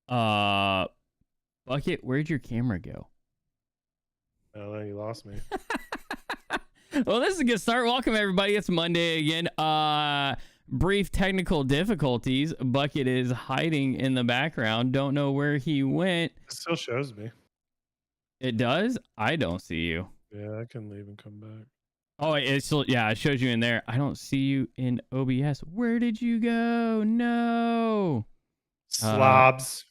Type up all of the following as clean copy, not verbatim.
Uh, Bucket, where'd your camera go? Oh, you lost me. Well, this is a good start. Welcome everybody. It's Monday again. Brief technical difficulties. Bucket is hiding in the background. Don't know where he went. It still shows me. It does. I don't see you. Yeah, I can leave and come back. Oh, it's still, yeah, it shows you in there. I don't see you in OBS. Where did you go? No. Slobs.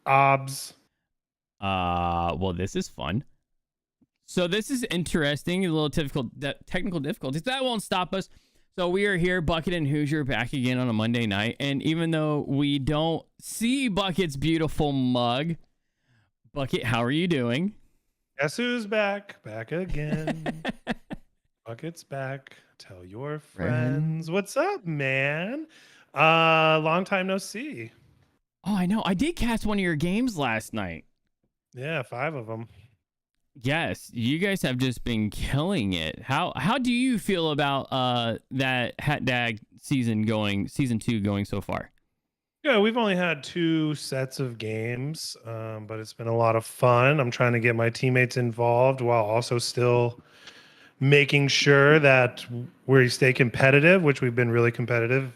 Obs. Well, this is fun. So this is interesting. A little technical difficulties. That won't stop us. So we are here, Bucket and Hoosier, back again on a Monday night. And even though we don't see Bucket's beautiful mug, Bucket, how are you doing? Guess who's back? Back again. Bucket's back. Tell your friends. What's up, man? Long time no see. Oh, I know. I did catch one of your games last night. Yeah, 5 of them. Yes, you guys have just been killing it. How do you feel about that Hat Dag season 2 going so far? Yeah, we've only had 2 sets of games, but it's been a lot of fun. I'm trying to get my teammates involved while also still making sure that we stay competitive, which we've been really competitive.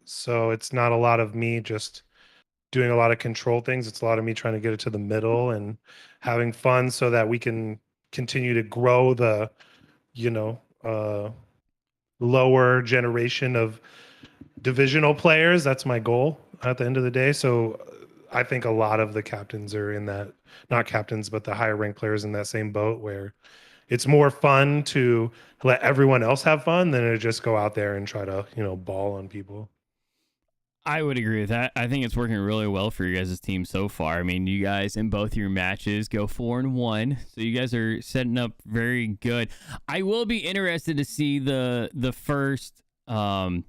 So it's not a lot of me just doing a lot of control things. It's a lot of me trying to get it to the middle and having fun so that we can continue to grow the, lower generation of divisional players. That's my goal at the end of the day. So I think a lot of the captains are in that, not captains, but the higher ranked players in that same boat where it's more fun to let everyone else have fun than to just go out there and try to, ball on people. I would agree with that. I think it's working really well for you guys' team so far. I mean, you guys in both your matches go 4-1, so you guys are setting up very good. I will be interested to see the first when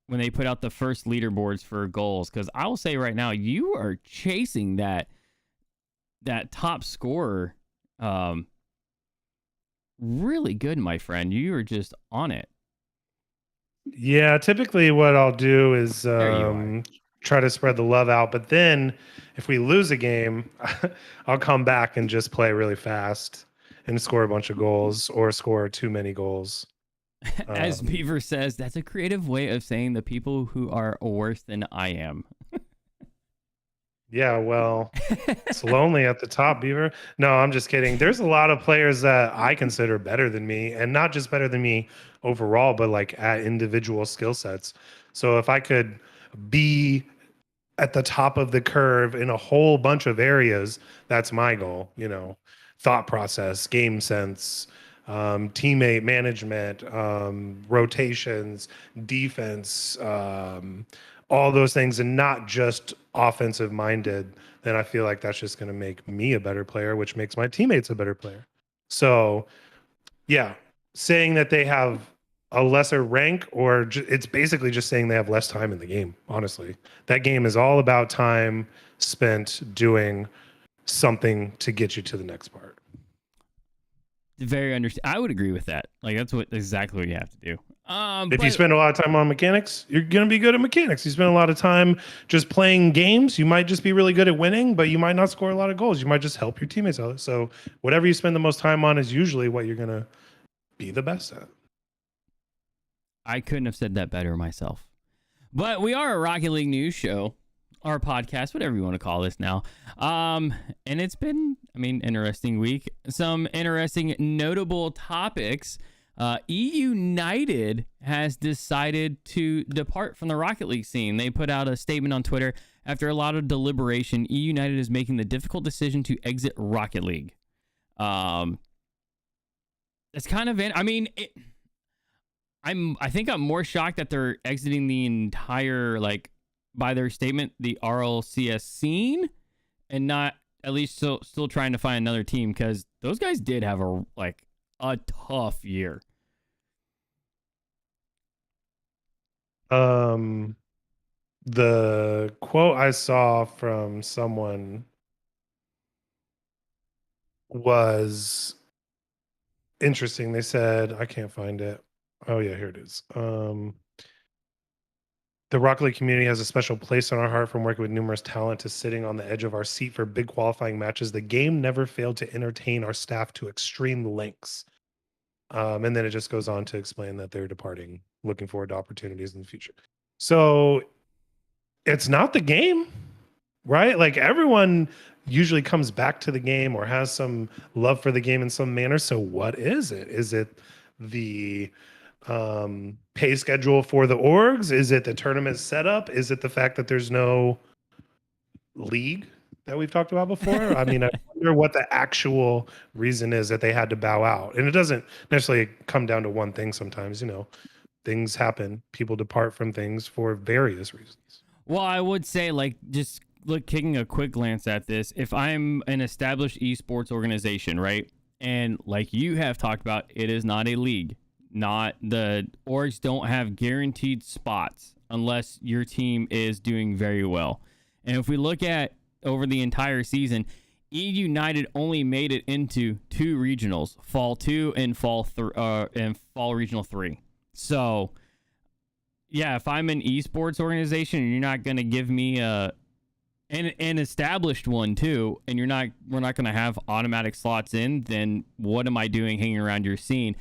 they put out the first leaderboards for goals, because I will say right now you are chasing that top scorer really good, my friend. You are just on it. Yeah, typically what I'll do is try to spread the love out. But then if we lose a game, I'll come back and just play really fast and score a bunch of goals or score too many goals. As Beaver says, that's a creative way of saying the people who are worse than I am. Yeah, well, it's lonely at the top, Beaver. No, I'm just kidding. There's a lot of players that I consider better than me, and not just better than me overall, but like at individual skill sets. So if I could be at the top of the curve in a whole bunch of areas, that's my goal. Thought process, game sense, teammate management, rotations, defense, all those things, and not just offensive minded, then I feel like that's just going to make me a better player, which makes my teammates a better player. So, yeah, saying that they have a lesser rank, or it's basically just saying they have less time in the game. Honestly, that game is all about time spent doing something to get you to the next part. Very I would agree with that. Like that's exactly what you have to do. If you spend a lot of time on mechanics, you're going to be good at mechanics. You spend a lot of time just playing games, you might just be really good at winning, but you might not score a lot of goals. You might just help your teammates out. So whatever you spend the most time on is usually what you're going to be the best at. I couldn't have said that better myself. But we are a Rocket League news show, our podcast, whatever you want to call this now. And it's been, interesting week. Some interesting, notable topics. United has decided to depart from the Rocket League scene. They put out a statement on Twitter. After a lot of deliberation, United is making the difficult decision to exit Rocket League. It's kind of I think I'm more shocked that they're exiting the entire, by their statement, the RLCS scene, and not at least still trying to find another team, because those guys did have a tough year. The quote I saw from someone was interesting. They said, I can't find it. Oh yeah, here it is. The Rocket League community has a special place in our heart, from working with numerous talent to sitting on the edge of our seat for big qualifying matches. The game never failed to entertain our staff to extreme lengths. And then it just goes on to explain that they're departing, looking forward to opportunities in the future. So it's not the game, right? Like, everyone usually comes back to the game or has some love for the game in some manner. So what is it? Is it the pay schedule for the orgs? Is it the tournament setup? Is it the fact that there's no league that we've talked about before? I mean, I wonder what the actual reason is that they had to bow out. And it doesn't necessarily come down to one thing. Sometimes, things happen. People depart from things for various reasons. Well, I would say, like, just taking a quick glance at this, if I'm an established esports organization, right, and like you have talked about, it is not a league. Not the orgs don't have guaranteed spots unless your team is doing very well. And if we look at over the entire season, E United only made it into 2 regionals, Fall 2 and Fall Regional 3. So, yeah, if I'm an esports organization and you're not going to give me an established one too, and we're not going to have automatic slots in, then what am I doing hanging around your scene?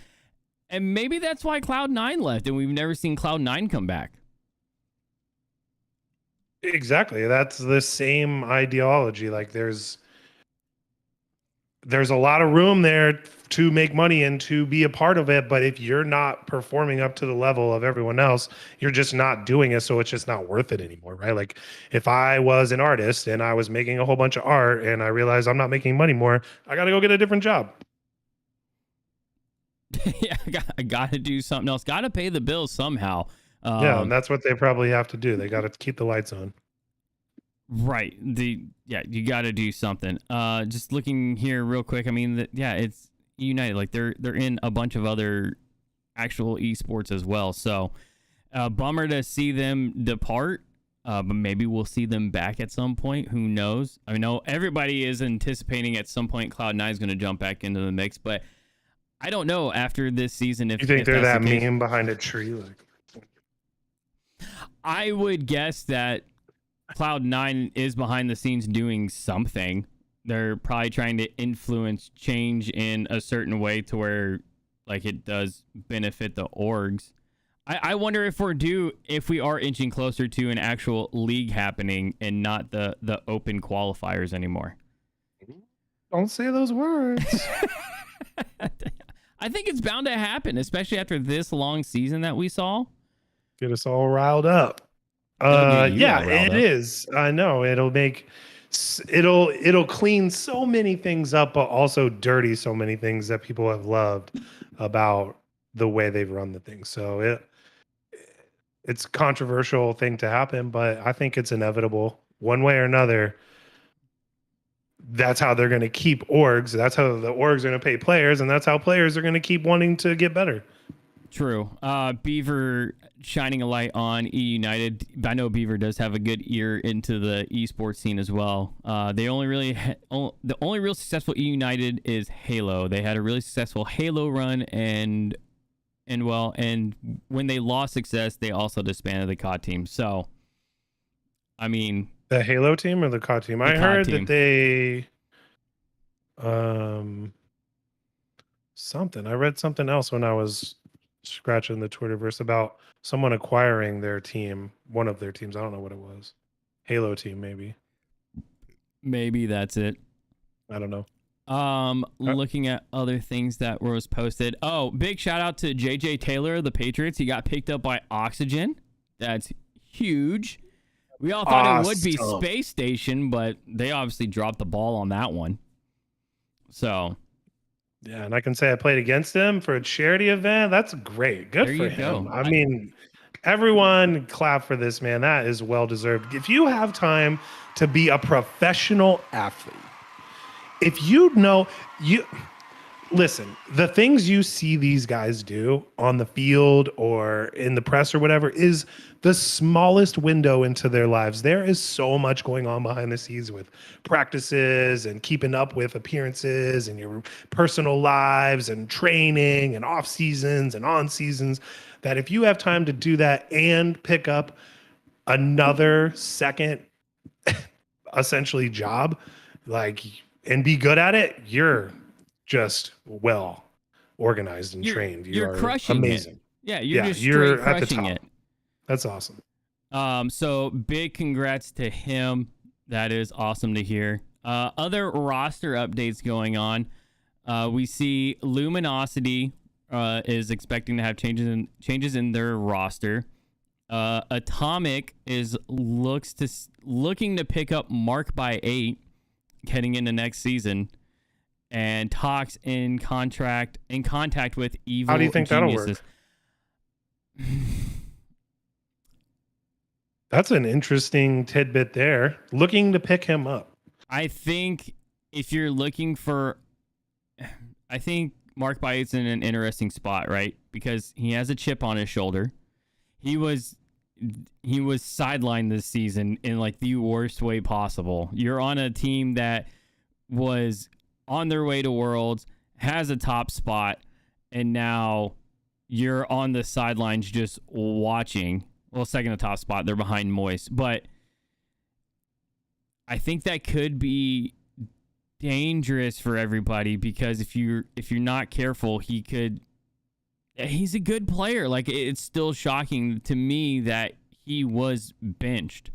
And maybe that's why Cloud9 left, and we've never seen Cloud9 come back. Exactly. That's the same ideology. Like, there's a lot of room there to make money and to be a part of it, but if you're not performing up to the level of everyone else, you're just not doing it, so it's just not worth it anymore, right? Like, if I was an artist and I was making a whole bunch of art and I realized I'm not making money more, I got to go get a different job. Yeah, I got to do something else. Got to pay the bills somehow. Yeah, and that's what they probably have to do. They got to keep the lights on. Right. You got to do something. Just looking here real quick. I mean, it's United. Like, they're in a bunch of other actual esports as well. So, bummer to see them depart. But maybe we'll see them back at some point. Who knows? I know everybody is anticipating at some point Cloud9 is going to jump back into the mix, but I don't know after this season if you think if they're that's that the case. meme behind a tree. Like, I would guess that Cloud9 is behind the scenes doing something. They're probably trying to influence change in a certain way to where, like, it does benefit the orgs. I wonder if we are inching closer to an actual league happening and not the open qualifiers anymore. don't say those words. I think it's bound to happen, especially after this long season that we saw. Get us all riled up. Yeah, it is. I know it'll clean so many things up, but also dirty so many things that people have loved about the way they've run the thing. So it's a controversial thing to happen, but I think it's inevitable one way or another. That's how they're going to keep orgs. That's how the orgs are going to pay players, and that's how players are going to keep wanting to get better. True. Beaver shining a light on E United. I know Beaver does have a good ear into the esports scene as well. The only real successful E United is Halo. They had a really successful Halo run, and when they lost success, they also disbanded the COD team. So, I mean, the Halo team or the COD team? I heard that they something. I read something else when I was scratching the Twitterverse about someone acquiring their team, one of their teams. I don't know what it was. Halo team, maybe. Maybe that's it. I don't know. Looking at other things that was posted. Oh, big shout out to JJ Taylor of the Patriots. He got picked up by Oxygen. That's huge. We all thought it would be Space Station, but they obviously dropped the ball on that one. So, yeah, and I can say I played against him for a charity event. That's great. Good for him. I mean, everyone clap for this, man. That is well deserved. If you have time to be a professional athlete, if listen, the things you see these guys do on the field or in the press or whatever is the smallest window into their lives. There is so much going on behind the scenes with practices and keeping up with appearances and your personal lives and training and off seasons and on seasons, that if you have time to do that and pick up another second essentially job, like, and be good at it, you're just well organized and trained. You You're are crushing it. amazing. Yeah, you're Yeah, just straight you're at the crushing top. it. That's awesome. So big congrats to him. That is awesome to hear. Other roster updates going on. We see Luminosity is expecting to have changes in their roster. Atomic is looking to pick up Mark by 8 heading into next season, and talks in contact with Evil How do you think Geniuses. that'll work? That's an interesting tidbit there. Looking to pick him up. I think if you're looking for, I think Mark by 8's in an interesting spot, right? Because he has a chip on his shoulder. He was sidelined this season in like the worst way possible. You're on a team that was on their way to Worlds, has a top spot, and now you're on the sidelines just watching. Well, second to top spot, they're behind Moist, but I think that could be dangerous for everybody, because if you're not careful, he's a good player. Like, it's still shocking to me that he was benched.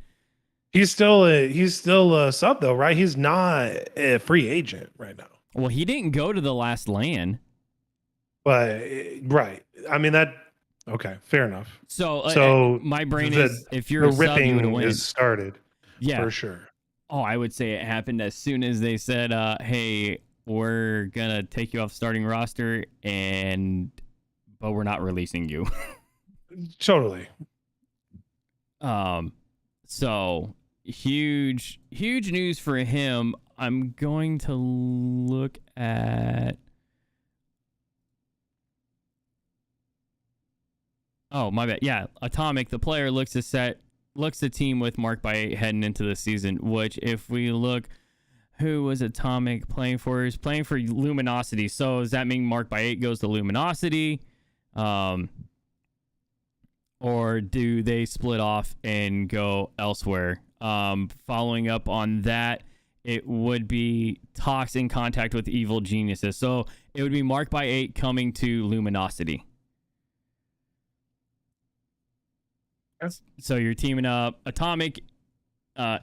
He's still a sub though, right? He's not a free agent right now. Well, he didn't go to the last LAN. But right. I mean that okay, fair enough. So my brain is, if you're a sub, you would win. Is started. Yeah. For sure. Oh, I would say it happened as soon as they said, hey, we're gonna take you off starting roster, but we're not releasing you. Totally. So huge news for him. I'm going to look at. Oh, my bad. Yeah, Atomic, the player, looks the team with Mark by 8 heading into the season, which if we look, who was Atomic playing for? He's playing for Luminosity. So does that mean Mark by 8 goes to Luminosity? Or do they split off and go elsewhere? Following up on that, it would be talks in contact with Evil Geniuses. So it would be Mark by 8 coming to Luminosity. So you're teaming up Atomic, Ixo,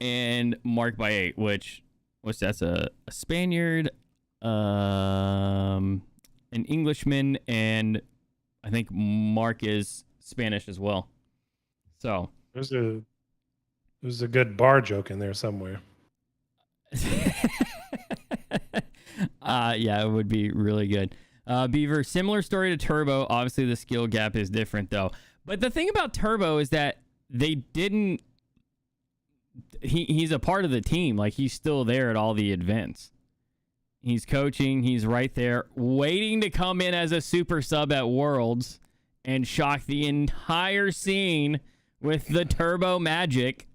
and Mark by 8, which that's a Spaniard, an Englishman, and I think Mark is Spanish as well. So there's a good bar joke in there somewhere. Yeah, it would be really good. Beaver, similar story to Turbo. Obviously, the skill gap is different, though. But the thing about Turbo is that they didn't... He's a part of the team. Like, he's still there at all the events. He's coaching. He's right there, waiting to come in as a super sub at Worlds and shock the entire scene with the Turbo magic.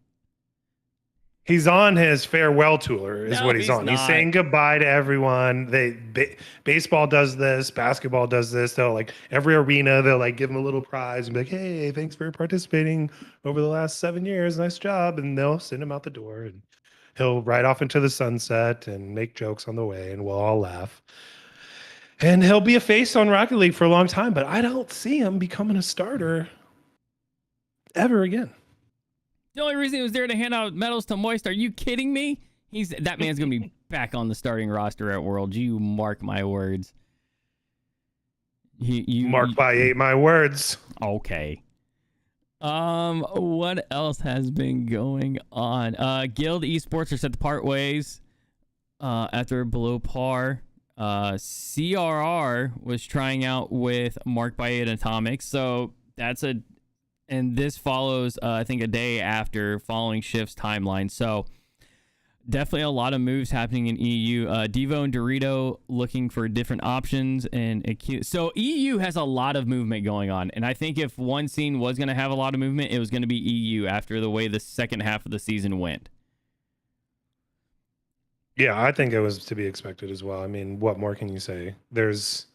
He's on his farewell tour is what he's on. Not. He's saying goodbye to everyone. Baseball does this, basketball does this. They'll like every arena, they'll like give him a little prize and be like, hey, thanks for participating over the last 7 years. Nice job. And they'll send him out the door and he'll ride off into the sunset and make jokes on the way and we'll all laugh. And he'll be a face on Rocket League for a long time, but I don't see him becoming a starter ever again. The only reason he was there to hand out medals to Moist. Are you kidding me? That man's gonna be back on the starting roster at Worlds. You mark my words. Mark by 8 my words. Okay. What else has been going on? Guild Esports are set to part ways after below par. CRR was trying out with Mark by 8 Atomic, so and this follows, I think, a day after following Shift's timeline. So definitely a lot of moves happening in EU. Devo and Dorito looking for different options. So EU has a lot of movement going on. And I think if one scene was going to have a lot of movement, it was going to be EU after the way the second half of the season went. Yeah, I think it was to be expected as well. I mean, what more can you say? There's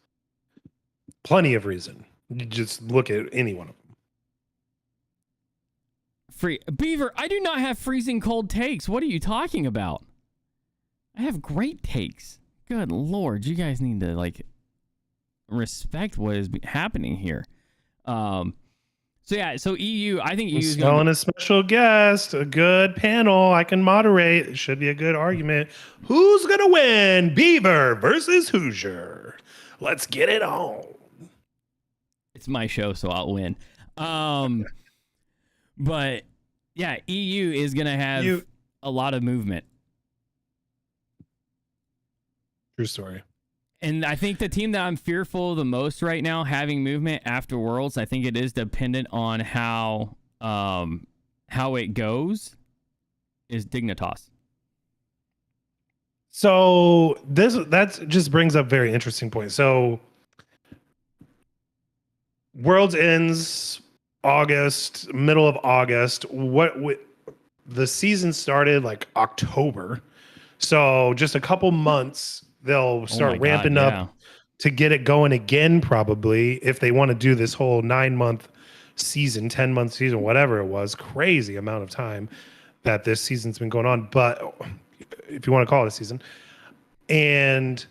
plenty of reason. You just look at any one of them. Beaver, I do not have freezing cold takes. What are you talking about? I have great takes. Good Lord, you guys need to like respect what is happening here. So EU, I think EU is going a special guest, a good panel. I can moderate. It should be a good argument. Who's gonna win? Beaver versus Hoosier. Let's get it on. It's my show, so I'll win. But yeah, EU is gonna have a lot of movement. True story. And I think the team that I'm fearful the most right now having movement after Worlds, I think it is dependent on how it goes, is Dignitas. So that just brings up very interesting point. So Worlds ends August, middle of August. The season started like October. So just a couple months they'll start ramping up to get it going again, probably, if they want to do this whole 9-month season, 10-month season, whatever it was. Crazy amount of time that this season's been going on, but if you want to call it a season. And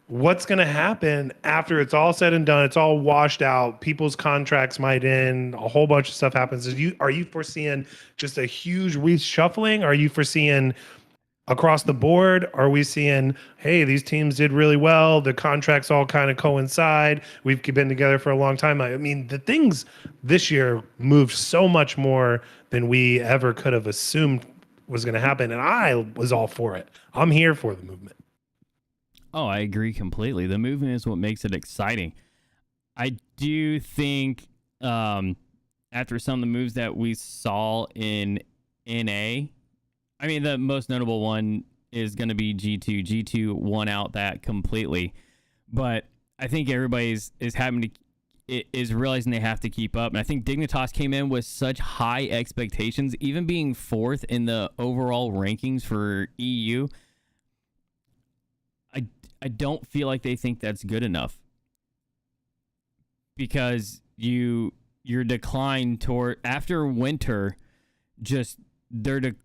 what's going to happen after it's all said and done, it's all washed out, people's contracts might end, a whole bunch of stuff happens. Are you foreseeing just a huge reshuffling? Are you foreseeing across the board? Are we seeing, hey, these teams did really well, the contracts all kind of coincide, we've been together for a long time? I mean, the things this year moved so much more than we ever could have assumed was going to happen, and I was all for it. I'm here for the movement. Oh, I agree completely. The movement is what makes it exciting. I do think after some of the moves that we saw in NA, I mean, the most notable one is going to be G2. G2 won out that completely. But I think everybody is realizing they have to keep up. And I think Dignitas came in with such high expectations, even being 4th in the overall rankings for EU. I don't feel like they think that's good enough. Because your decline toward after winter, just the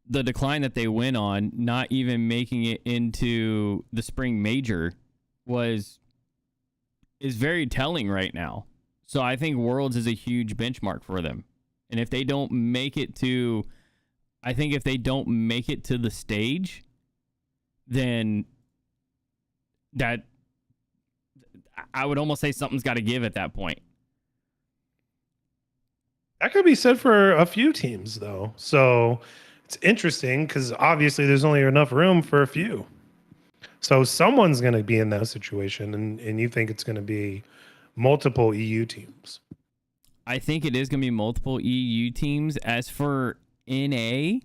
decline that they went on, not even making it into the spring major, is very telling right now. So I think Worlds is a huge benchmark for them. And if they don't make it to, I think if they don't make it to the stage, then that I would almost say something's got to give at that point. That could be said for a few teams, though. So it's interesting because obviously there's only enough room for a few. So someone's going to be in that situation, and you think it's going to be multiple EU teams. I think it is going to be multiple EU teams. As for NA,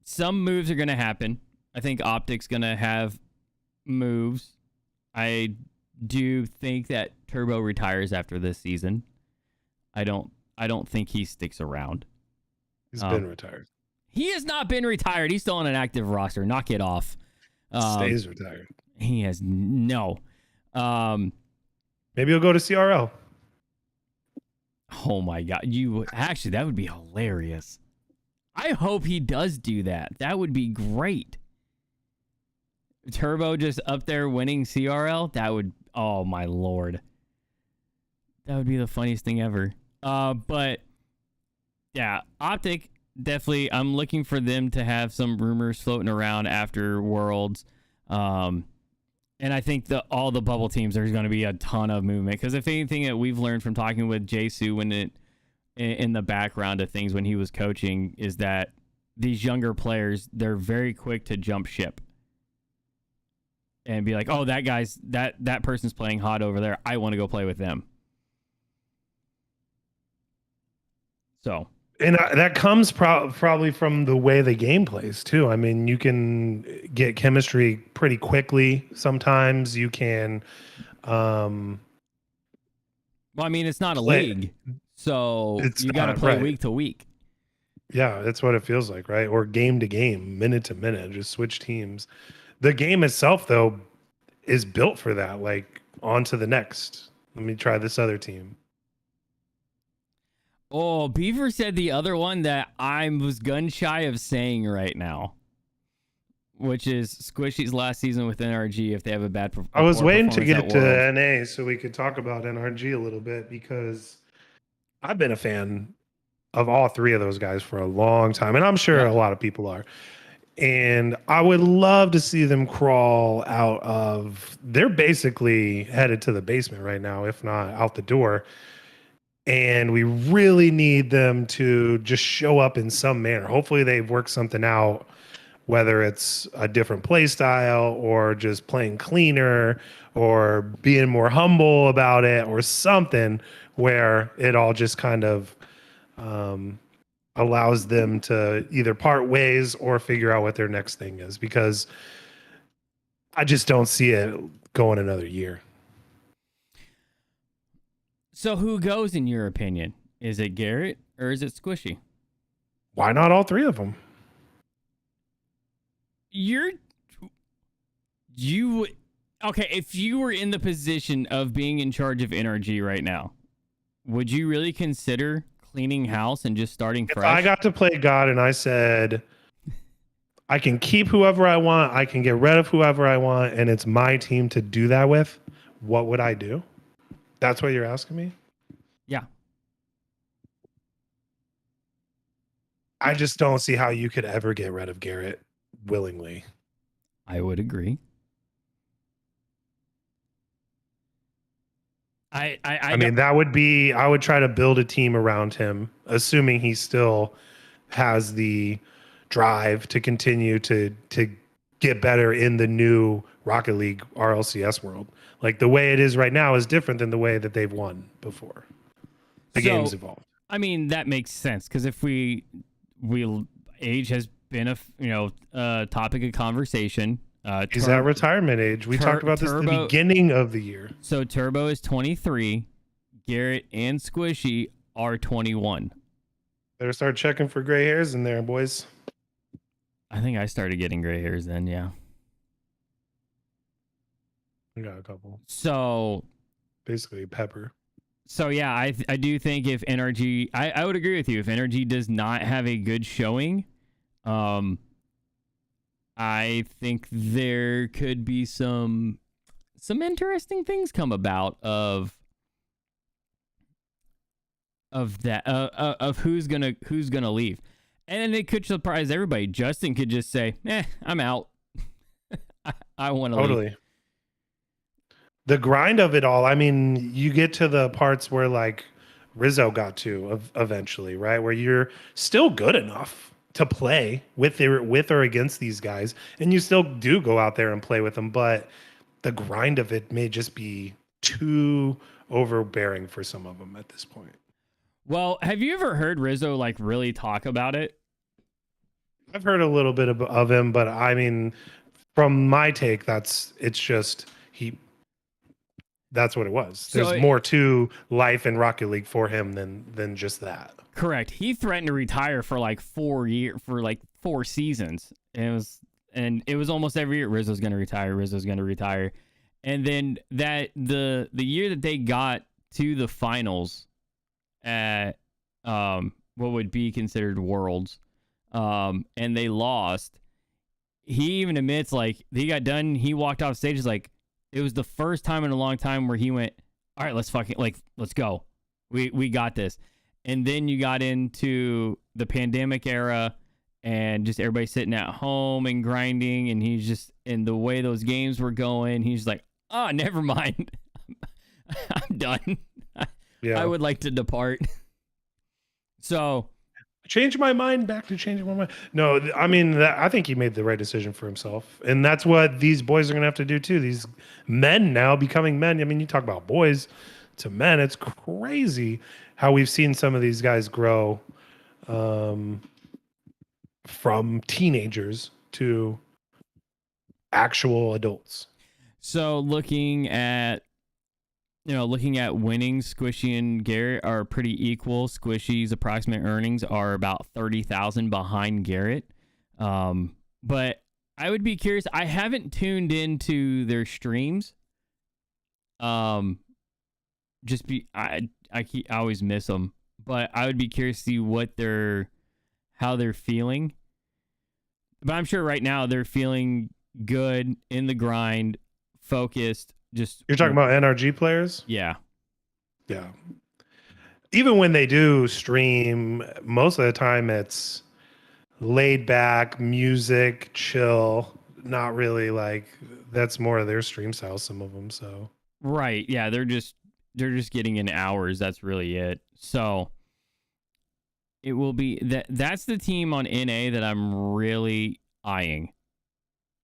some moves are going to happen. I think Optic's going to have moves. I do think that Turbo retires after this season. I don't think he sticks around. He's been retired. He has not been retired. He's still on an active roster. Knock it off. Stays retired. He has no. Maybe he'll go to CRL. Oh my God. That would be hilarious. I hope he does do that. That would be great. Turbo just up there winning CRL. That would, oh my Lord. That would be the funniest thing ever. But yeah, Optic, definitely, I'm looking for them to have some rumors floating around after Worlds. And I think all the bubble teams, there's going to be a ton of movement. Because if anything that we've learned from talking with Jasu in the background of things when he was coaching, is that these younger players, they're very quick to jump ship and be like, oh, that person's playing hot over there, I want to go play with them. So, and that comes probably from the way the game plays too. I mean, you can get chemistry pretty quickly. Sometimes you can. Well, I mean, it's not a league, so you got to play week to week. Yeah, that's what it feels like, right? Or game to game, minute to minute, just switch teams. The game itself, though, is built for that. Like on to the next. Let me try this other team. Oh, Beaver said the other one that I was gun shy of saying right now, which is Squishy's last season with NRG if they have a bad I was waiting to performance at get to Worlds. NA so we could talk about NRG a little bit because I've been a fan of all three of those guys for a long time, and I'm sure Yep. a lot of people are. And I would love to see them crawl out of. They're basically headed to the basement right now, if not out the door. And we really need them to just show up in some manner. Hopefully, they've worked something out, whether it's a different play style or just playing cleaner or being more humble about it or something where it all just kind of allows them to either part ways or figure out what their next thing is, because I just don't see it going another year. So who goes in your opinion? Is it Garrett or is it Squishy? Why not all three of them? Okay, if you were in the position of being in charge of NRG right now, would you really consider cleaning house and just starting If fresh? I got to play God and I said, I can keep whoever I want, I can get rid of whoever I want, and it's my team to do that with, what would I do? That's what you're asking me? Yeah. I just don't see how you could ever get rid of Garrett willingly. I would agree. I mean, that would be, I would try to build a team around him, assuming he still has the drive to continue to get better in the new Rocket League RLCS world. Like the way it is right now is different than the way that they've won before. The game's evolved. I mean, that makes sense because if we age has been a topic of conversation. He's at retirement age. We talked about this at the beginning of the year. So Turbo is 23. Garrett and Squishy are 21. Better start checking for gray hairs in there, boys. I think I started getting gray hairs then, yeah. We got a couple. So basically Pepper. So yeah, I do think if NRG, I would agree with you. If NRG does not have a good showing, I think there could be some interesting things come about of that of who's gonna leave, and then it could surprise everybody. Justin could just say, I'm out. I want to leave. The grind of it all. I mean, you get to the parts where like Rizzo got to eventually, right? Where you're still good enough to play with or against these guys, and you still do go out there and play with them, but the grind of it may just be too overbearing for some of them at this point. Well, have you ever heard Rizzo like really talk about it? I've heard a little bit of him, but I mean, from my take, that's what it was. There's more to life in Rocket League for him than just that. Correct. He threatened to retire for like 4 seasons. And it was almost every year Rizzo's going to retire. And then the year that they got to the finals at what would be considered Worlds, and they lost, he even admits like he got done, he walked off stage, is like, it was the first time in a long time where he went, all right, let's go. We got this. And then you got into the pandemic era and just everybody sitting at home and grinding. And he's just, in the way those games were going, he's like, never mind. I'm done. Yeah. I would like to depart. So change my mind back to changing my mind. No, I mean, I think he made the right decision for himself. And that's what these boys are going to have to do too. These men now becoming men. I mean, you talk about boys to men. It's crazy how we've seen some of these guys grow from teenagers to actual adults. So looking at winning, Squishy and Garrett are pretty equal. Squishy's approximate earnings are about 30,000 behind Garrett. But I would be curious. I haven't tuned into their streams. Um, I always miss them, but I would be curious to see how they're feeling. But I'm sure right now they're feeling good in the grind, focused. Just You're talking about NRG players? yeah, Yeah. Even when they do stream, most of the time it's laid back music, chill, not really like that's more of their stream style, some of them. So right. Yeah, they're just getting in hours. That's really it. So it will be that's the team on NA that I'm really eyeing.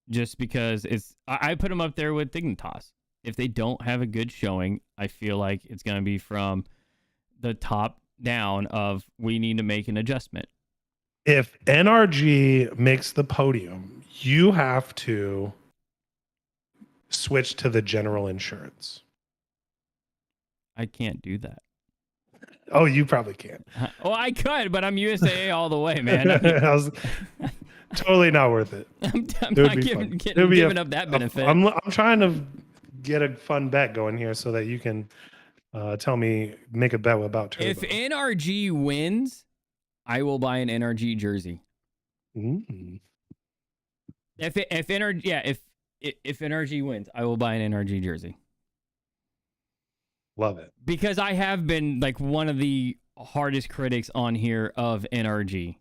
Just because I put them up there with Dignitas. If they don't have a good showing, I feel like it's going to be from the top down of we need to make an adjustment. if NRG makes the podium, you have to switch to the general insurance. I can't do that. Oh, you probably can't. Oh, I could, but I'm USAA all the way, man. I mean, I was totally not worth it. I'm It would not be giving fun. It would be up that a- benefit. I'm trying to get a fun bet going here so that you can make a bet about Turbo. If NRG wins, I will buy an NRG jersey. Mm. If NRG, yeah, if NRG wins, I will buy an NRG jersey. Love it. Because I have been like one of the hardest critics on here of NRG.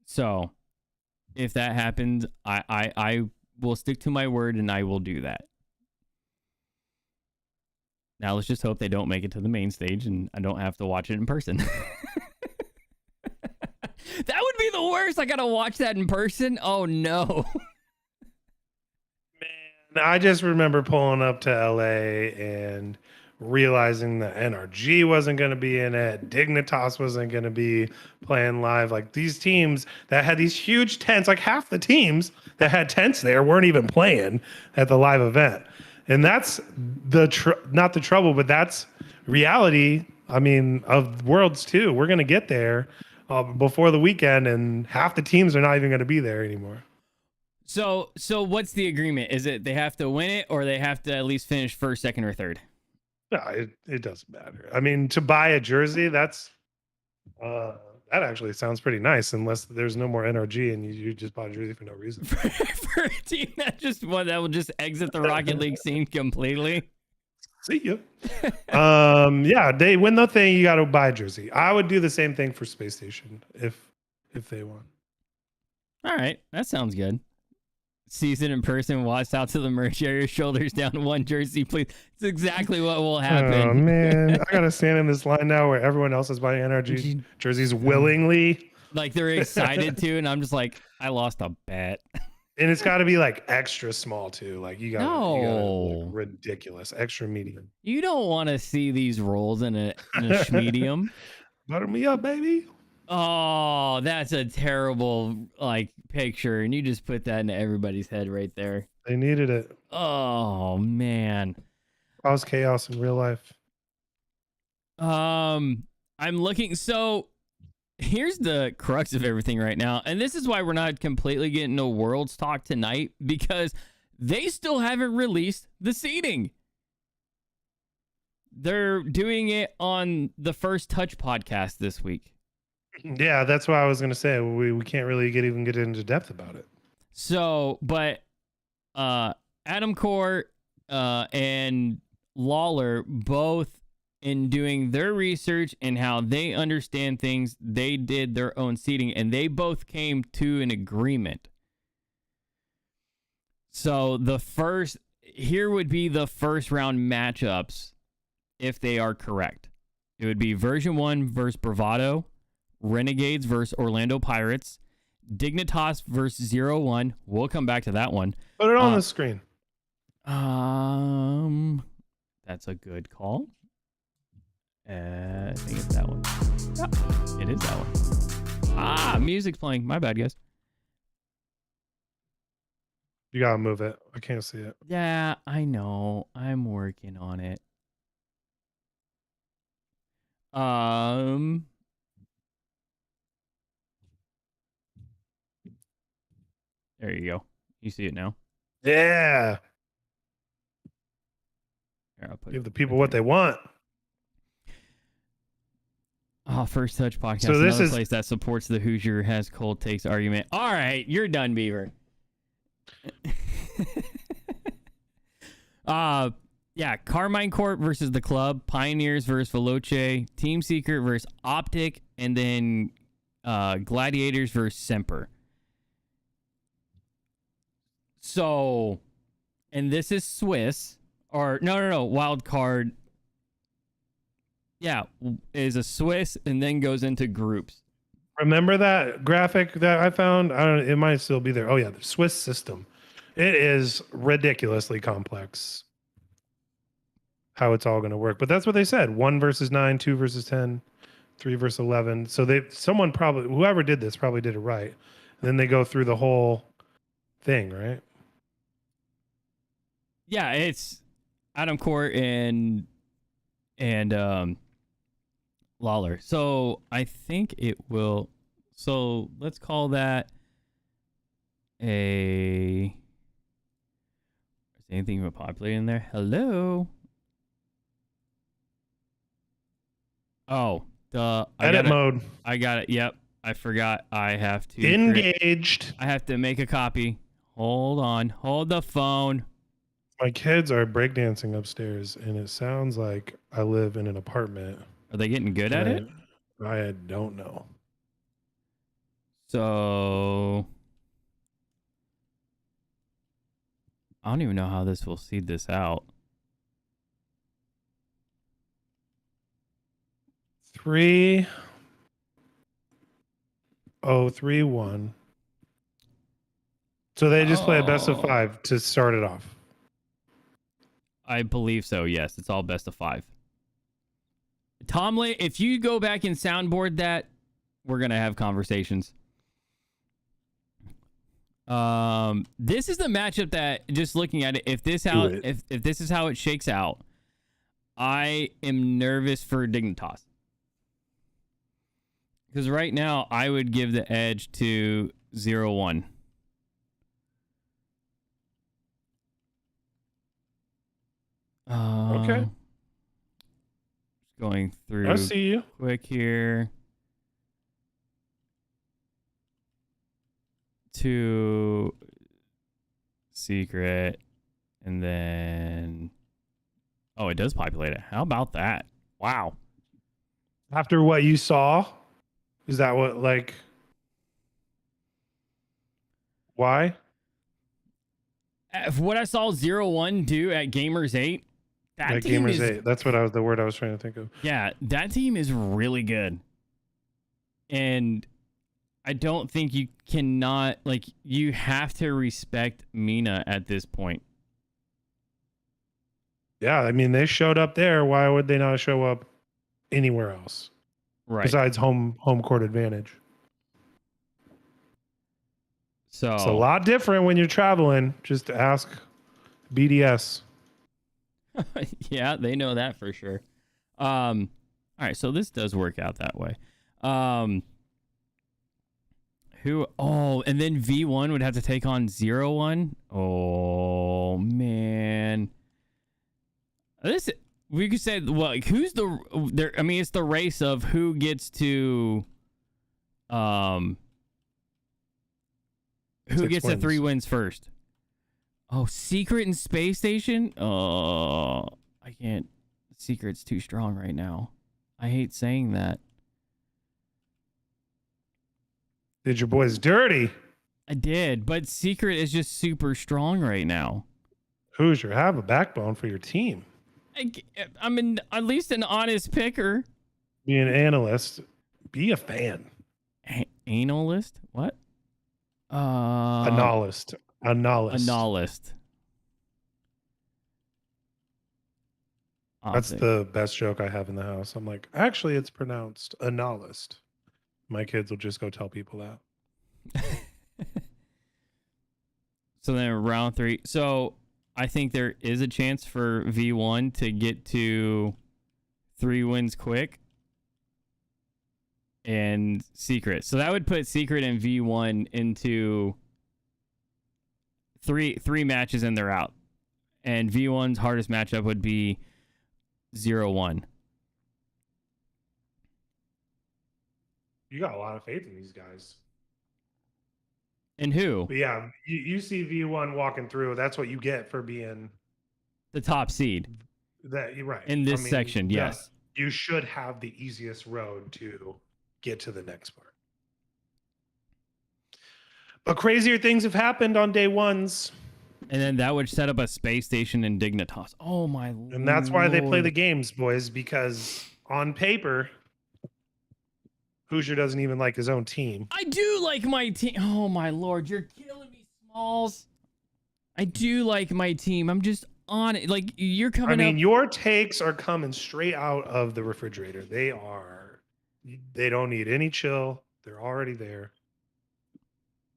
So if that happens, I will stick to my word and I will do that. Now let's just hope they don't make it to the main stage and I don't have to watch it in person. That would be the worst. I gotta watch that in person. Oh no. Man, I just remember pulling up to LA and realizing that NRG wasn't going to be in it. Dignitas wasn't going to be playing live. Like these teams that had these huge tents, like half the teams that had tents there weren't even playing at the live event. And that's not the trouble, but that's reality. I mean, of Worlds too. We're going to get there before the weekend, and half the teams are not even going to be there anymore. So what's the agreement? Is it they have to win it or they have to at least finish first, second, or third? No, it doesn't matter. I mean, to buy a jersey, that actually sounds pretty nice, unless there's no more NRG and you just bought a jersey for no reason. For a team that will just exit the Rocket League scene completely. See ya. Yeah, they win the thing, you got to buy a jersey. I would do the same thing for Space Station if they won. All right, that sounds good. Season in person, watch out to the merch area, shoulders down, one jersey, please. It's exactly what will happen. Oh man, I gotta stand in this line now where everyone else is buying NRG jerseys willingly. Like they're excited to, and I'm just like, I lost a bet. And it's got to be like extra small too. Like you got No. like ridiculous, extra medium. You don't want to see these rolls in a medium. Butter me up, baby. Oh, that's a terrible like picture, and you just put that into everybody's head right there. They needed it. Oh man. Cause chaos in real life. I'm looking. So here's the crux of everything right now, and this is why we're not completely getting no Worlds talk tonight, because they still haven't released the seeding. They're doing it on the First Touch podcast this week. Yeah, that's what I was gonna say. We can't really even get into depth about it. So, but Adam Core and Lawler, both in doing their research and how they understand things, they did their own seeding, and they both came to an agreement. So here would be the first round matchups if they are correct. It would be version 1 versus Bravado, Renegades versus Orlando Pirates, Dignitas versus 0-1. We'll come back to that one. Put it on the screen. That's a good call. I think it's that one. Yeah, it is that one. Music's playing. My bad, guys. You gotta move it. I can't see it. Yeah, I know. I'm working on it. There you go. You see it now? Yeah. Here, I'll put Give it the people right what there. they want. Oh, First Touch Podcast, So this another is place that supports the Hoosier has cold takes argument. All right, you're done, Beaver. Yeah, Carmine Corp versus the Club, Pioneers versus Veloce, Team Secret versus Optic, and then Gladiators versus Semper. So, and this is Swiss, or no, wild card. Yeah, is a Swiss and then goes into groups. remember that graphic that I found? I don't. It might still be there. Oh yeah, the Swiss system. It is ridiculously complex. How it's all going to work, but that's what they said: 1 versus 9, 2 versus 10, 3 versus 11. So someone probably, whoever did this probably did it right. And then they go through the whole thing, right? Yeah, it's Adam Court and Lawler. So I think it will. So let's call that a. Is anything even populated in there? Hello. Oh, Edit mode. I got it. Yep, I forgot. I have to Engaged. I have to make a copy. Hold on. Hold the phone. My kids are breakdancing upstairs, and it sounds like I live in an apartment. Are they getting good at it? I don't know. So I don't even know how this will seed this out. 3-0-3-1. So they just play a best of 5 to start it off. I believe so. Yes, it's all best of 5. Tomlin, if you go back and soundboard that, we're gonna have conversations. This is the matchup that, just looking at it, if this is how it shakes out, I am nervous for Dignitas. Because right now, I would give the edge to 0-1. Okay. Just going through I see you. quick here. To Secret. And then... Oh, it does populate it. How about that? Wow. After what you saw, is that what, like... Why? What I saw 0-1 do at Gamers 8, that team Gamers is... 8. That's what the word I was trying to think of. Yeah, that team is really good. And I don't think you cannot... Like, you have to respect Mina at this point. Yeah, I mean, they showed up there. Why would they not show up anywhere else? Right. Besides home court advantage. So It's a lot different when you're traveling. Just ask BDS. yeah, they know that for sure. All right, so this does work out that way. And then V1 would have to take on 0-1. Oh man. We could say, well, like, who's there? I mean, it's the race of who gets to who 6 gets wins. the 3 wins first. Oh, Secret and Space Station? Oh, I can't. Secret's too strong right now. I hate saying that. Did your boys dirty? I did, but Secret is just super strong right now. Hoosier, have a backbone for your team. I'm at least an honest picker. Be an analyst. Be a fan. Analyst? What? A novelist. A novelist. A novelist. That's the best joke I have in the house. I'm like, actually, it's pronounced a novelist. My kids will just go tell people that. So then round 3. So I think there is a chance for V1 to get to 3 wins quick. And Secret. So that would put Secret and V1 into three matches and they're out. And V1's hardest matchup would be 0-1. You got a lot of faith in these guys. And who? But yeah, you see V1 walking through. That's what you get for being the top seed. That you're right. In this section, yes. You should have the easiest road to get to the next part. But crazier things have happened on day ones. And then that would set up a space station in Dignitas. Oh my lord. And that's why they play the games, boys, because on paper, Hoosier doesn't even like his own team. I do like my team. Oh my lord, you're killing me, Smalls. I do like my team. I'm just on it. Like, you're coming up. I mean, your takes are coming straight out of the refrigerator. They don't need any chill. They're already there.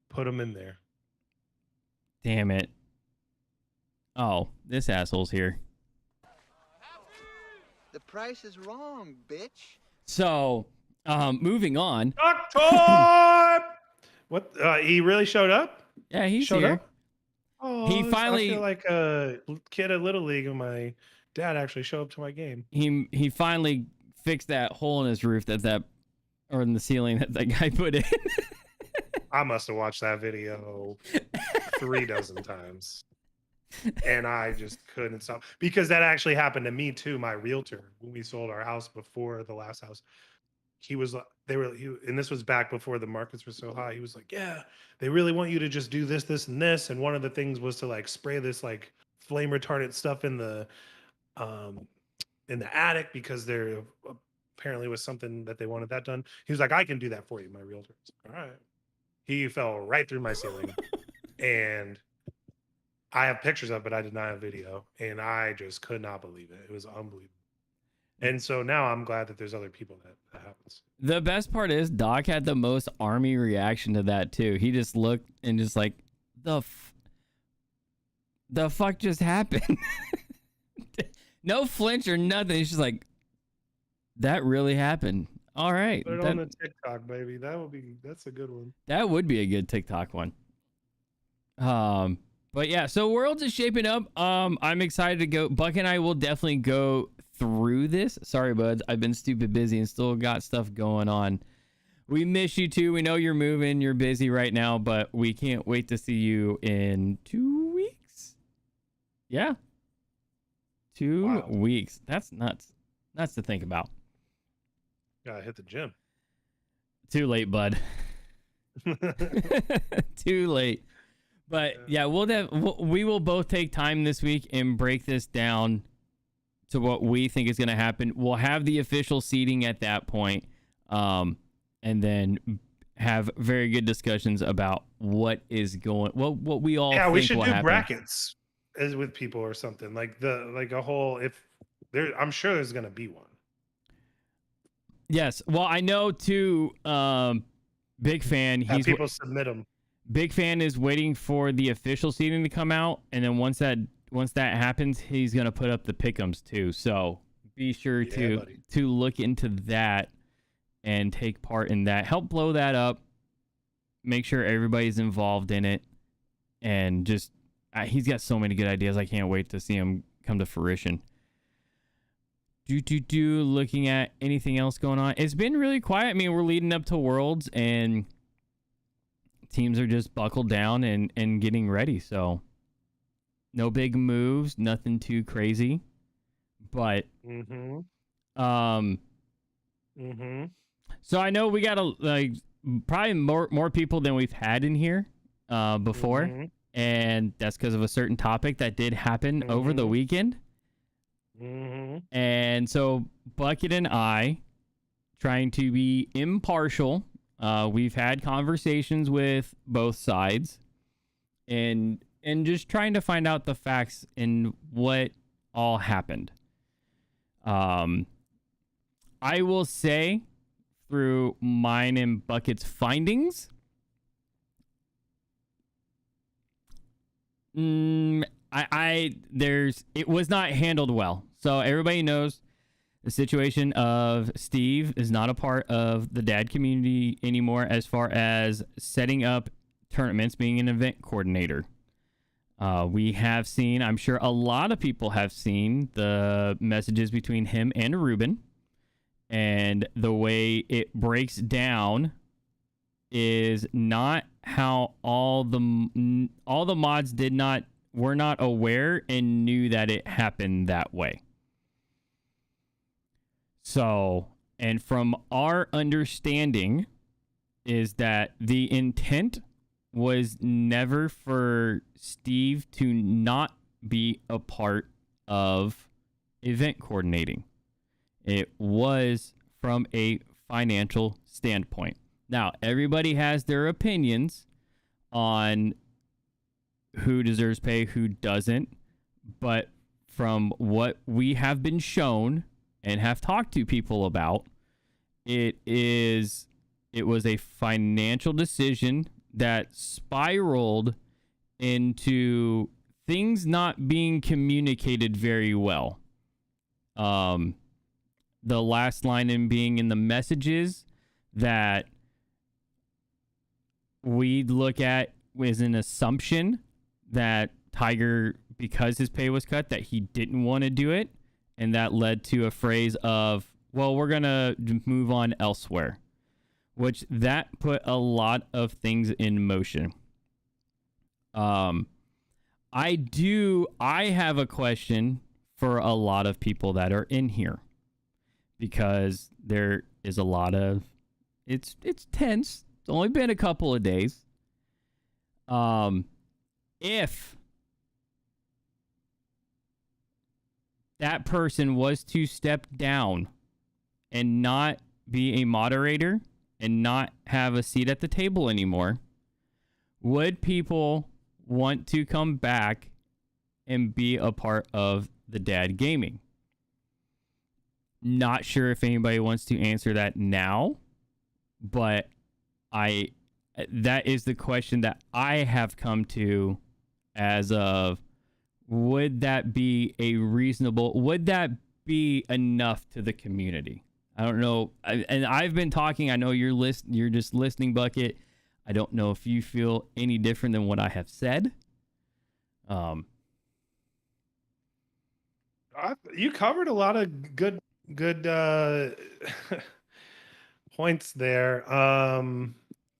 Put them in there. Damn it. Oh, this asshole's here. The price is wrong, bitch. So, moving on. Doctor! What? He really showed up? Yeah, he's showed here. Up? Oh, he finally. I feel like a kid at Little League, and my dad actually showed up to my game. He finally fixed that hole in his roof or in the ceiling that guy put in. I must have watched that video 3 dozen times. And I just couldn't stop, because that actually happened to me too. My realtor, when we sold our house before the last house, and this was back before the markets were so high. He was like, yeah, they really want you to just do this, this, and this. And one of the things was to like spray this like flame retardant stuff in the attic, because there apparently was something that they wanted that done. He was like, I can do that for you, my realtor. All right. He fell right through my ceiling. And I have pictures of it, I did not have video. And I just could not believe it. It was unbelievable. And so now I'm glad that there's other people that happens. The best part is Doc had the most army reaction to that too. He just looked and just like, the fuck just happened? No flinch or nothing. He's just like, that really happened. All right. Put it on the TikTok, baby. That's a good one. That would be a good TikTok one. But yeah, so Worlds is shaping up. I'm excited to go. Buck and I will definitely go through this. Sorry, buds. I've been stupid busy and still got stuff going on. We miss you too. We know you're moving. You're busy right now, but we can't wait to see you in 2 weeks. Yeah. 2 weeks. That's nuts. Nuts to think about. Gotta hit the gym. Too late, bud. Too late. But yeah, we will both take time this week and break this down to what we think is going to happen. We'll have the official seating at that point, and then have very good discussions about what is going. What we all think we should will do happen. Brackets as with people or something like a whole. If there, I'm sure there's going to be one. Yes. Well, I know too. Big fan. People submit them. Big fan is waiting for the official seating to come out, and then once that happens, he's gonna put up the pick'ems too. So be sure to look into that and take part in that. Help blow that up. Make sure everybody's involved in it, and just he's got so many good ideas. I can't wait to see him come to fruition. Looking at anything else going on? It's been really quiet. I mean, we're leading up to Worlds, and teams are just buckled down and getting ready. So no big moves, nothing too crazy. But so I know we got probably more people than we've had in here before, and that's because of a certain topic that did happen over the weekend. And so Bucket and I, trying to be impartial, we've had conversations with both sides and just trying to find out the facts and what all happened. I will say, through mine and Bucket's findings, it was not handled well. So everybody knows the situation of Steve is not a part of the dad community anymore as far as setting up tournaments, being an event coordinator. We have seen, I'm sure a lot of people have seen the messages between him and Ruben, and the way it breaks down is not how all the mods were not aware and knew that it happened that way. So, and from our understanding is that the intent was never for Steve to not be a part of event coordinating. It was from a financial standpoint. Now, everybody has their opinions on who deserves pay, who doesn't, but from what we have been shown and have talked to people about, it was a financial decision that spiraled into things not being communicated very well. The last line in being in the messages that we look at was an assumption that Tiger, because his pay was cut, that he didn't want to do it. And that led to a phrase of, well, we're going to move on elsewhere, which that put a lot of things in motion. I have a question for a lot of people that are in here, because there is a lot of, it's tense. It's only been a couple of days. If that person was to step down and not be a moderator and not have a seat at the table anymore, would people want to come back and be a part of the Dad Gaming? Not sure if anybody wants to answer that now, but that is the question that I have come to as of, would that be would that be enough to the community? I don't know. And I've been talking, I know you're just listening, Bucket. I don't know if you feel any different than what I have said. You covered a lot of good points there.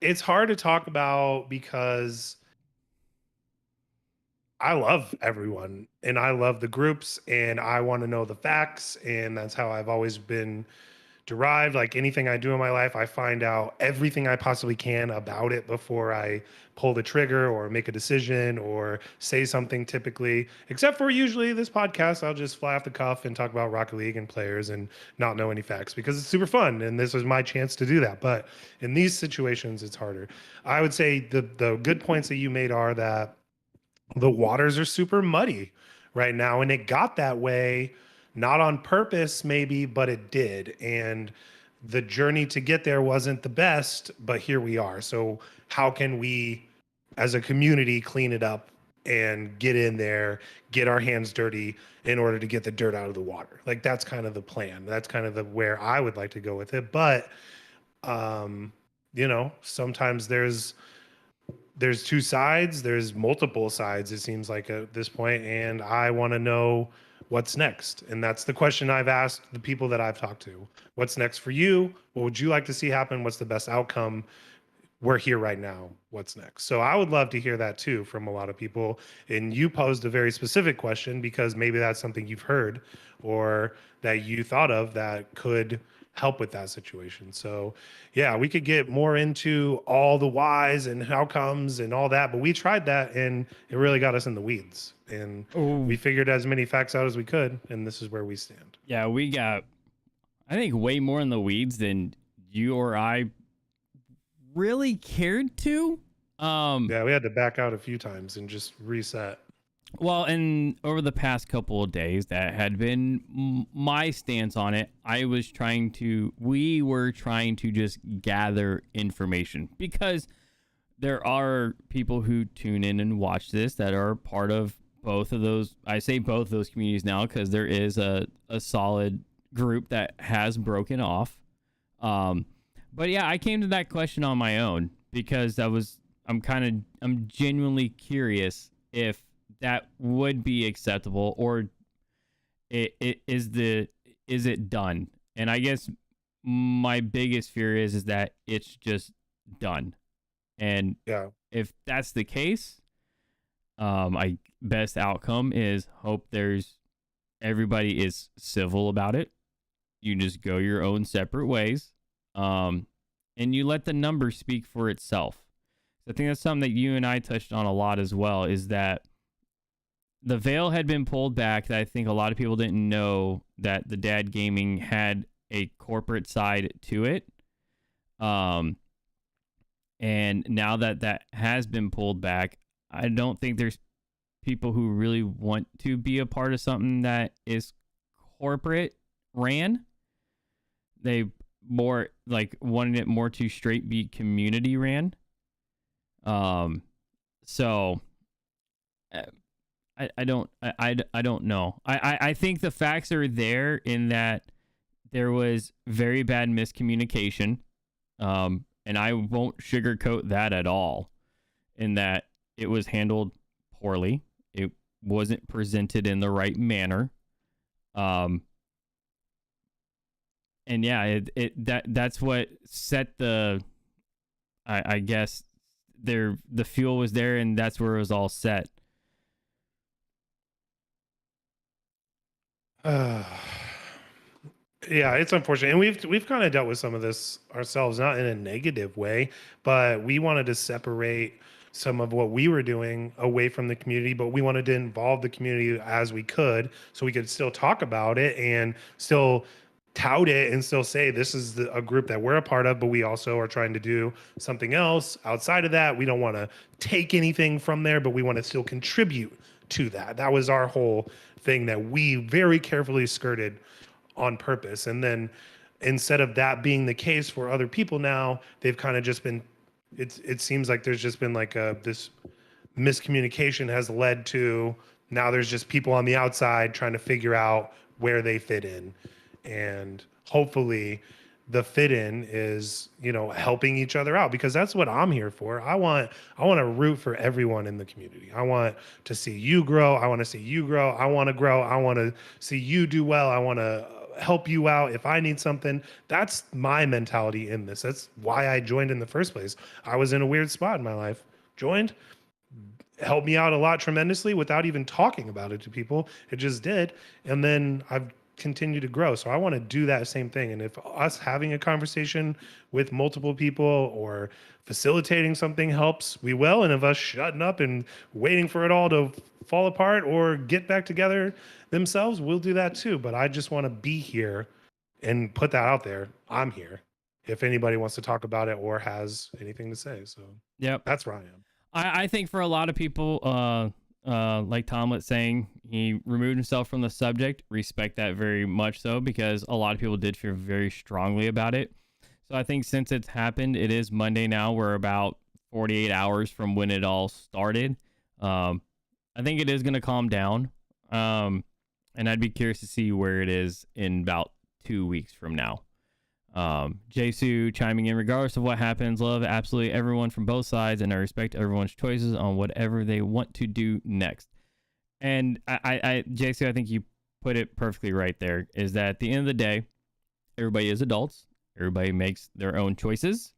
It's hard to talk about because I love everyone and I love the groups and I want to know the facts, and that's how I've always been derived. Like anything I do in my life, I find out everything I possibly can about it before I pull the trigger or make a decision or say something, typically, except for usually this podcast. I'll just fly off the cuff and talk about Rocket League and players and not know any facts because it's super fun. And this is my chance to do that. But in these situations, it's harder. I would say the good points that you made are that the waters are super muddy right now. And it got that way, not on purpose, maybe, but it did. And the journey to get there wasn't the best, but here we are. So how can we, as a community, clean it up and get in there, get our hands dirty in order to get the dirt out of the water? Like, that's kind of the plan. That's kind of where I would like to go with it. But, sometimes there's two sides, there's multiple sides, it seems like at this point, and I want to know what's next. And that's the question I've asked the people that I've talked to. What's next for you? What would you like to see happen? What's the best outcome? We're here right now. What's next? So I would love to hear that too from a lot of people. And you posed a very specific question because maybe that's something you've heard or that you thought of that could help with that situation. So yeah, we could get more into all the whys and how comes and all that, but we tried that and it really got us in the weeds, and we figured as many facts out as we could, and this is where we stand. Yeah, we got, I think, way more in the weeds than you or I really cared to. Yeah, we had to back out a few times and just reset. Well, and over the past couple of days, that had been my stance on it. We were trying to just gather information because there are people who tune in and watch this that are part of both of those. I say both of those communities now because there is a solid group that has broken off. But yeah, I came to that question on my own because I'm genuinely curious if that would be acceptable, or is it done? And I guess my biggest fear is that it's just done. And Yeah. if that's the case, I best outcome is hope there's everybody is civil about it. You just go your own separate ways, and you let the number speak for itself. So I think that's something that you and I touched on a lot as well. Is that the veil had been pulled back? That I think a lot of people didn't know that the Dad Gaming had a corporate side to it. And now that that has been pulled back, I don't think there's people who really want to be a part of something that is corporate ran. They more like wanted it more to straight be community ran. So I don't know. I think the facts are there in that there was very bad miscommunication. And I won't sugarcoat that at all, in that it was handled poorly. It wasn't presented in the right manner. And yeah, that's what set the, I guess the fuel was there, and that's where it was all set. Yeah, it's unfortunate, and we've kind of dealt with some of this ourselves, not in a negative way, but we wanted to separate some of what we were doing away from the community, but we wanted to involve the community as we could, so we could still talk about it and still tout it and still say this is a group that we're a part of, but we also are trying to do something else outside of that. We don't want to take anything from there, but we want to still contribute to that. That was our whole thing that we very carefully skirted on purpose. And then instead of that being the case for other people now, they've kind of just been, it seems like there's just been like this miscommunication has led to now there's just people on the outside trying to figure out where they fit in. And hopefully the fit in is, helping each other out, because that's what I'm here for. I want to root for everyone in the community. I want to see you grow. I want to see you grow. I want to grow. I want to see you do well. I want to help you out if I need something. That's my mentality in this. That's why I joined in the first place. I was in a weird spot in my life. Joined, helped me out a lot tremendously without even talking about it to people. It just did. And then I've continued to grow. So I want to do that same thing. And if us having a conversation with multiple people or facilitating something helps, we will. And if us shutting up and waiting for it all to fall apart or get back together themselves, we'll do that too. But I just want to be here and put that out there. I'm here if anybody wants to talk about it or has anything to say. So Yep. that's where I am. I think for a lot of people, like Tomlet saying, he removed himself from the subject. Respect that very much so, because a lot of people did feel very strongly about it. So I think since it's happened, it is Monday now. We're about 48 hours from when it all started. I think it is going to calm down. And I'd be curious to see where it is in about 2 weeks from now. Jesu chiming in, regardless of what happens, love absolutely everyone from both sides, and I respect everyone's choices on whatever they want to do next. And Jesu, I think you put it perfectly right there, is that at the end of the day, everybody is adults. Everybody makes their own choices,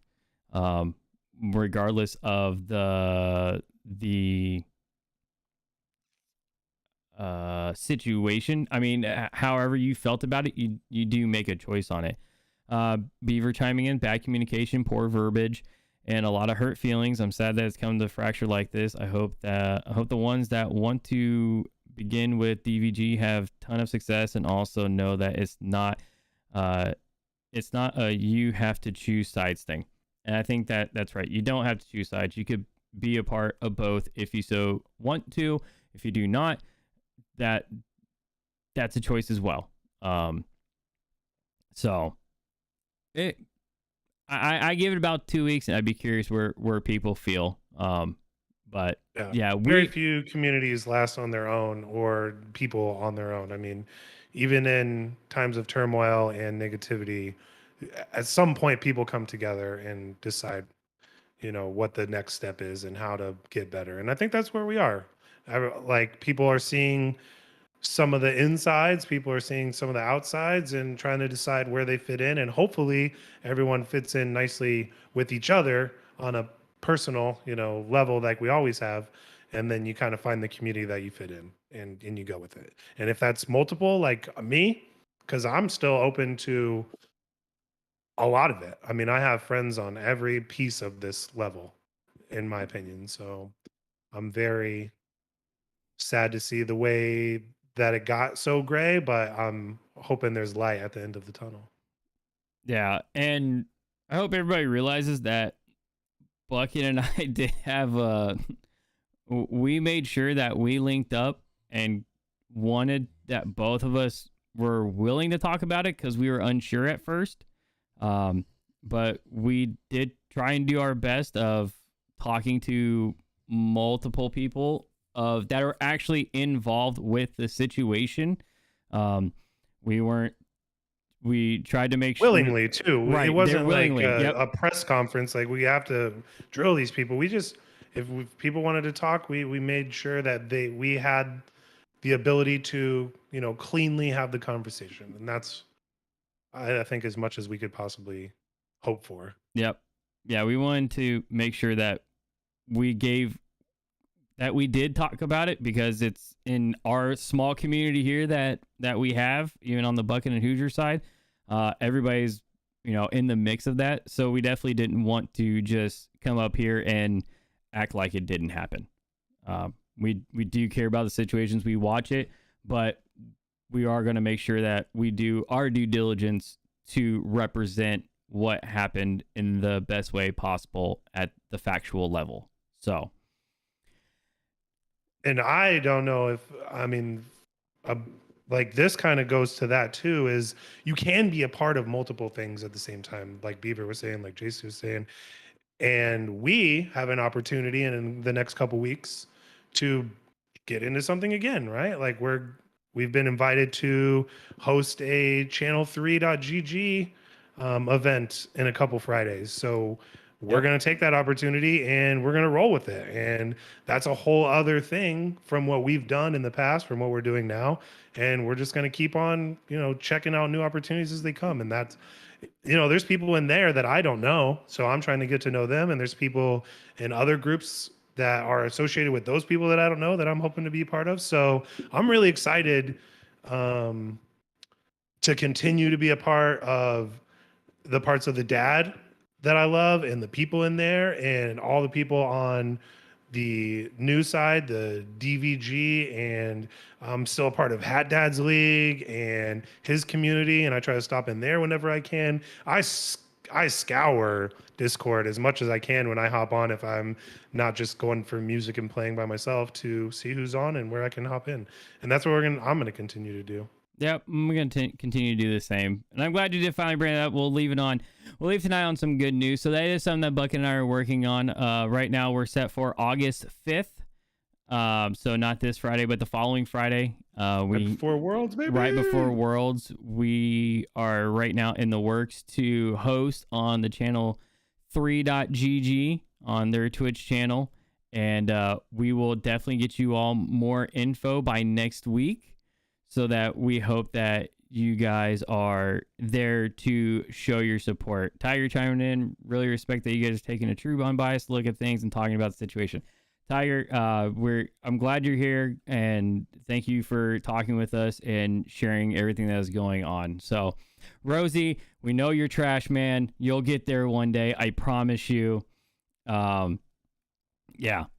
regardless of the situation. I mean, however you felt about it, you do make a choice on it. Beaver chiming in, bad communication, poor verbiage, and a lot of hurt feelings. I'm sad that it's come to a fracture like this. I hope the ones that want to begin with DVG have ton of success, and also know that it's not a you have to choose sides thing. And I think that's right. You don't have to choose sides. You could be a part of both if you so want to. If you do not, that's a choice as well. So I give it about 2 weeks, and I'd be curious where people feel. But yeah, very few communities last on their own, or people on their own. I mean, even in times of turmoil and negativity, at some point people come together and decide, what the next step is and how to get better. And I think that's where we are. Like people are seeing some of the insides, people are seeing some of the outsides and trying to decide where they fit in. And hopefully everyone fits in nicely with each other on a personal, level like we always have. And then you kind of find the community that you fit in and you go with it. And if that's multiple, like me, because I'm still open to a lot of it. I mean, I have friends on every piece of this level, in my opinion. So I'm very sad to see the way that it got so gray, but I'm hoping there's light at the end of the tunnel. Yeah, and I hope everybody realizes that Bucket and I did have we made sure that we linked up and wanted that both of us were willing to talk about it because we were unsure at first. But we did try and do our best of talking to multiple people of that are actually involved with the situation. We weren't. We tried to make sure Willingly too. Right, It they're wasn't like willingly, yep. a press conference. Like we have to drill these people. If people wanted to talk, we made sure that we had the ability to, cleanly have the conversation. And that's, I think, as much as we could possibly hope for. Yep. Yeah, we wanted to make sure that we did talk about it because it's in our small community here that we have, even on the Bucket and Hoosier side. Everybody's, in the mix of that. So we definitely didn't want to just come up here and act like it didn't happen. We do care about the situations. We watch it, but we are going to make sure that we do our due diligence to represent what happened in the best way possible at the factual level. So. And I don't know if, like this kind of goes to that too, is you can be a part of multiple things at the same time. Like Beaver was saying, like JC was saying, and we have an opportunity in the next couple weeks to get into something again, right? Like we've been invited to host a channel3.gg event in a couple Fridays. So we're going to take that opportunity and we're going to roll with it. And that's a whole other thing from what we've done in the past, from what we're doing now. And we're just going to keep on, checking out new opportunities as they come. And that's, there's people in there that I don't know. So I'm trying to get to know them. And there's people in other groups that are associated with those people that I don't know that I'm hoping to be a part of. So I'm really excited to continue to be a part of the parts of the dad that I love and the people in there and all the people on the news side, the DVG, and I'm still a part of Hat Dad's League and his community. And I try to stop in there whenever I can. I scour Discord as much as I can when I hop on, if I'm not just going for music and playing by myself, to see who's on and where I can hop in. And that's what I'm going to continue to do. Yep, I'm going to continue to do the same. And I'm glad you did finally bring it up. We'll leave tonight on some good news. So that is something that Bucket and I are working on. Right now we're set for August 5th. So not this Friday, but the following Friday. Right before Worlds, baby. Right before Worlds. We are right now in the works to host on the channel 3.gg on their Twitch channel. And we will definitely get you all more info by next week, so that we hope that you guys are there to show your support. Tiger chiming in. Really respect that you guys are taking a true unbiased look at things and talking about the situation. Tiger, I'm glad you're here, and thank you for talking with us and sharing everything that is going on. So, Rosie, we know you're trash, man. You'll get there one day. I promise you. Yeah,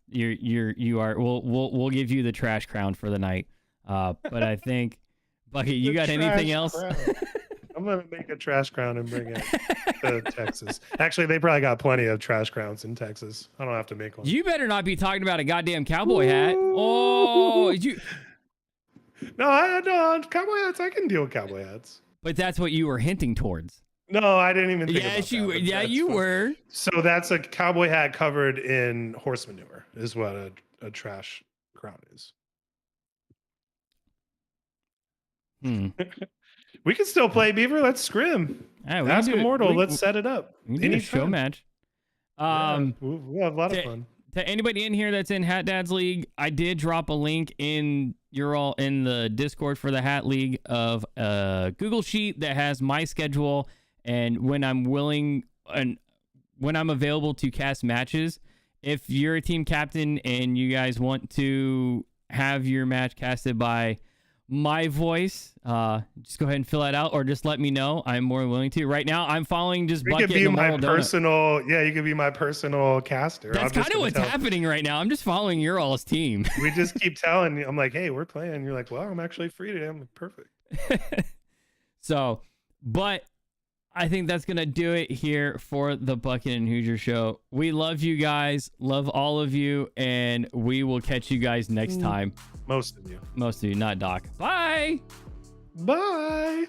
you are. We'll give you the trash crown for the night. But I think, Bucket, you got anything else? I'm going to make a trash crown and bring it to Texas. Actually, they probably got plenty of trash crowns in Texas. I don't have to make one. You better not be talking about a goddamn cowboy hat. Oh, you. No, cowboy hats. I can deal with cowboy hats. But that's what you were hinting towards. No, I didn't even think about that. Yeah, you were. So that's a cowboy hat covered in horse manure is what a trash crown is. We can still play, Beaver. Let's scrim. Yeah, Ask Immortal. Let's set it up. We can do a show match. We'll have a lot of fun. To anybody in here that's in Hat Dads League, I did drop a link in the Discord for the Hat League of a Google Sheet that has my schedule and when I'm willing and when I'm available to cast matches. If you're a team captain and you guys want to have your match casted by my voice, just go ahead and fill that out, or just let me know. I'm more than willing to. Right now, I'm following just You Bucket could be and the my Moral Donut. personal. Yeah, you could be my personal caster. That's kind of what's happening right now. I'm just following your all's team. We just keep telling you. I'm like, hey, we're playing. You're like, well, I'm actually free today. I'm perfect. So, but I think that's going to do it here for the Bucket and Hoosier show. We love you guys. Love all of you. And we will catch you guys next time. Most of you. Most of you, not Doc. Bye. Bye.